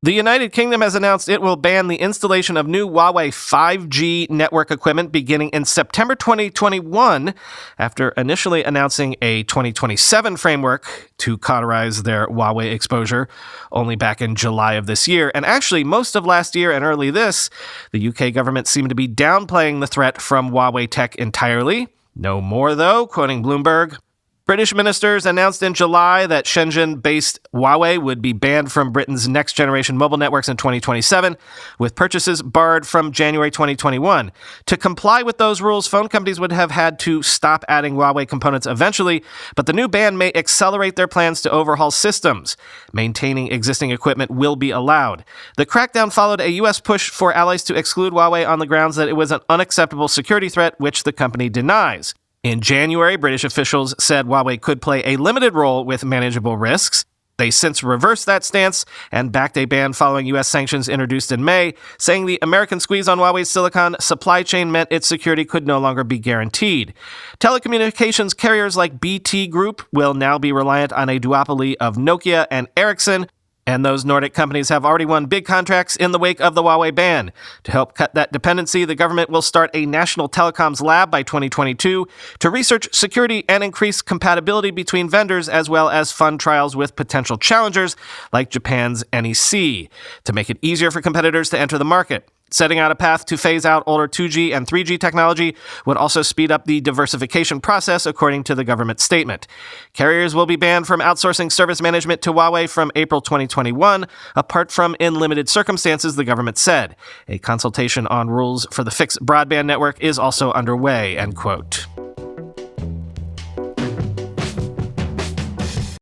The United Kingdom has announced it will ban the installation of new Huawei 5G network equipment beginning in September 2021, after initially announcing a 2027 framework to cauterize their Huawei exposure only back in July of this year. And actually, most of last year and early this, the UK government seemed to be downplaying the threat from Huawei tech entirely. No more, though, quoting Bloomberg. British ministers announced in July that Shenzhen-based Huawei would be banned from Britain's next-generation mobile networks in 2027, with purchases barred from January 2021. To comply with those rules, phone companies would have had to stop adding Huawei components eventually, but the new ban may accelerate their plans to overhaul systems. Maintaining existing equipment will be allowed. The crackdown followed a U.S. push for allies to exclude Huawei on the grounds that it was an unacceptable security threat, which the company denies. In January, British officials said Huawei could play a limited role with manageable risks. They since reversed that stance and backed a ban following U.S. sanctions introduced in May, saying the American squeeze on Huawei's silicon supply chain meant its security could no longer be guaranteed. Telecommunications carriers like BT Group will now be reliant on a duopoly of Nokia and Ericsson, and those Nordic companies have already won big contracts in the wake of the Huawei ban. To help cut that dependency, the government will start a national telecoms lab by 2022 to research security and increase compatibility between vendors, as well as fund trials with potential challengers like Japan's NEC, to make it easier for competitors to enter the market. Setting out a path to phase out older 2G and 3G technology would also speed up the diversification process, according to the government statement. Carriers will be banned from outsourcing service management to Huawei from April 2021, apart from in limited circumstances, the government said. A consultation on rules for the fixed broadband network is also underway, end quote.